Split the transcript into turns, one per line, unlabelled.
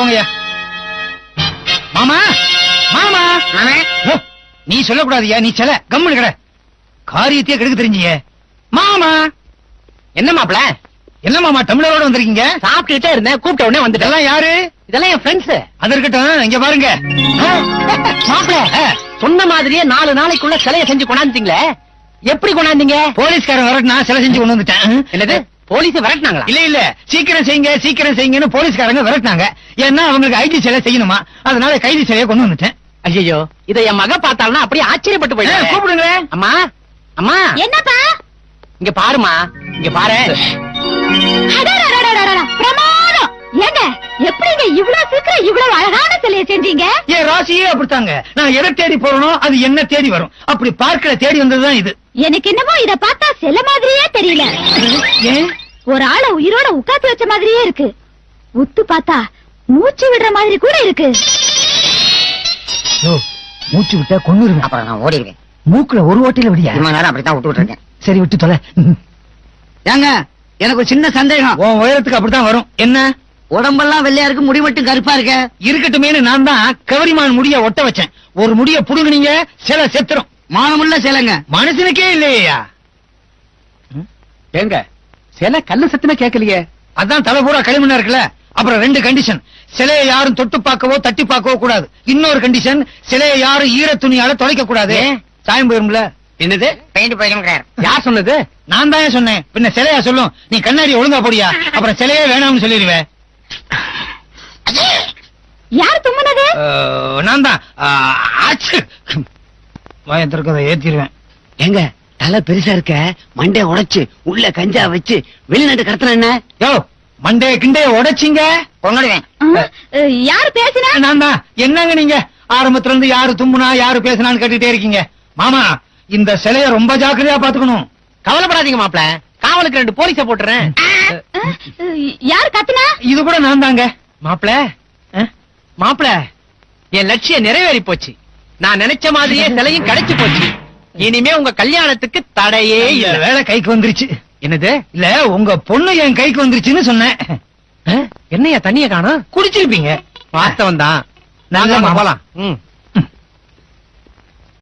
போங்கய்யா. மாமா மாமா நீ சொல்லக்கூடாதுயா, நீ செல கம்முனு கிட. காரியத்தையே கெடுக்க தெரிஞ்சிய மாமா.
என்ன மாப்பிள?
என்ன மாமா டம்ளரோட வந்திருக்கீங்க?
சாப்பிட்டுட்டே இருந்தேன், கூப்பிட்ட உடனே வந்துட்டேன்.
இதெல்லாம் யாரு?
இதெல்லாம் என் ஃப்ரெண்ட்ஸ்.
அது இருக்கட்டும், இங்க பாருங்க
மாப்பிள, சொன்ன மாதிரியே 4 நாளைக்குள்ள சிலைய செஞ்சு கொண்டாந்துட்டீங்களே, எப்படி கொண்டாந்தீங்க?
போலீஸ்காரன் வரட்டு சிலை செஞ்சு கொண்டு வந்துட்டேன்.
என்னது, போலீஸ் விரட்டினாங்களா?
இல்ல இல்ல, சீக்கிரம் செய்யுங்க சீக்கிரம் செய்யுங்கன்னு போலீஸ்காரங்க விரட்டினாங்க. ஏன்னா அவங்களுக்கு ஐடி சிலை செய்யணுமா, அதனால கைதி சிலையை கொண்டு வந்துட்டேன்.
ஐயோ, இத என் மக பார்த்தாலும் அப்படியே ஆச்சரியப்பட்டு போயிட்டேன்.
கூப்பிடுங்களேன்.
அம்மா அம்மா,
என்னப்பா?
இங்க பாருமா, இங்க பாரு.
பிரமாதம். ஏங்க, எப்படிங்க இவ்வளவு சீக்கிரம் இவ்வளவு அழகான சிலையை செஞ்சீங்க?
ஏன் ராசியே அப்படித்தாங்க. நான் எதை தேடி போறணும் அது என்ன தேடி வரும். அப்படி பார்க்கல தேடி வந்ததுதான் இது.
எனக்கு என்னமோ இத பார்த்தா சிலை மாதிரியே தெரியல.
ஏன்?
ஒரு ஆளை உயிரோட உட்காந்து வச்ச மாதிரியே இருக்கு. உத்து பார்த்தா மூச்சு விடுற மாதிரி கூட இருக்கு.
மூச்சு விட்டா கொன்னுருவேன்.
அப்புறம் நான் ஓடிடுவேன்.
மூக்குல ஒரு ஓட்டையில விடியா?
இவ்வளவு நேரம் அப்படித்தான் விட்டு இருக்கேன்.
சரி விட்டு தொலை.
ஏங்க, எனக்கு ஒரு சின்ன சந்தேகம்.
உன் உயரத்துக்கு அப்படித்தான் வரும். என்ன?
உடம்பெல்லாம் வெள்ளையா இருக்கு, முடி மட்டும் கருப்பா இருக்க.
இருக்கட்டுமேனு நான் தான் கவரிமான் முடிய ஒட்ட வச்சேன். ஒரு முடிய புடுங்குனீங்க, சில செத்துரும்.
மானமுள்ள சிலைங்க,
மனுஷனுக்கே இல்லையா?
ஏங்க, சிலை கல்லு சத்துமே கேட்கலையே.
அதான் தலை பூரா களிமண்ணா இருக்குல்ல. அப்புறம் 2 கண்டிஷன். சிலையை யாரும் தொட்டு பார்க்கவோ தட்டி பார்க்கவோ கூடாது. இன்னொரு கண்டிஷன், சிலையை யாரும் ஈர துணியால தொலைக்க கூடாது. சாயம் போயிரும்ல.
என்னது, பெயிண்ட் போயிருங்கிறார். யார் சொன்னது?
நான் தான் சொன்னேன். பின்ன சிலையா சொல்லும். நீ கண்ணாடி ஒழுங்கா போடியா, அப்புறம் சிலையே வேணாம்னு சொல்லிடுவேன்.
யார் தும்முனது?
நான் தான். வாயத்திற்கதை ஏத்திடுவேன்.
ஏங்க, தலை பெருசா இருக்க, மண்டே உடைச்சு உள்ள கஞ்சா வச்சு வெளிநாட்டு கடத்தின என்ன?
யோ, மண்டே கிண்டைய உடைச்சிங்க பொங்கடுவேன்.
யாரு பேசினா?
நான் தான். என்னங்க நீங்க ஆரம்பத்துல இருந்து யாரு தும்முனா யாரு பேசினான்னு கேட்டுட்டே இருக்கீங்க. மாமா, இந்த சிலைய ரொம்ப ஜாக்கிரதையா பாத்துக்கணும்.
கவலைப்படாதீங்க மாப்பிள, காவலுக்கு 2 போலீஸ போட்டுறேன்.
யார் கத்துனா?
இது கூட நான் தாங்க.
மாப்பிள மாப்பிள, என் லட்சியம் நிறைவேறி போச்சு. நான் நினைச்ச மாதிரியே சிலையும் கிடைச்சு போச்சு. இனிமே உங்க கல்யாணத்துக்கு தடையே இல்ல.
வேலை கைக்கு வந்துருச்சு.
என்னது?
இல்ல, உங்க பொண்ணு என் கைக்கு வந்துருச்சுன்னு சொன்னேன்.
என்னையா தண்ணிய காணோம்?
குடிச்சிருப்பீங்க.
வாஸ்தவம் தான்.
நாங்க
நாங்க
போலாம்.
போலாம்.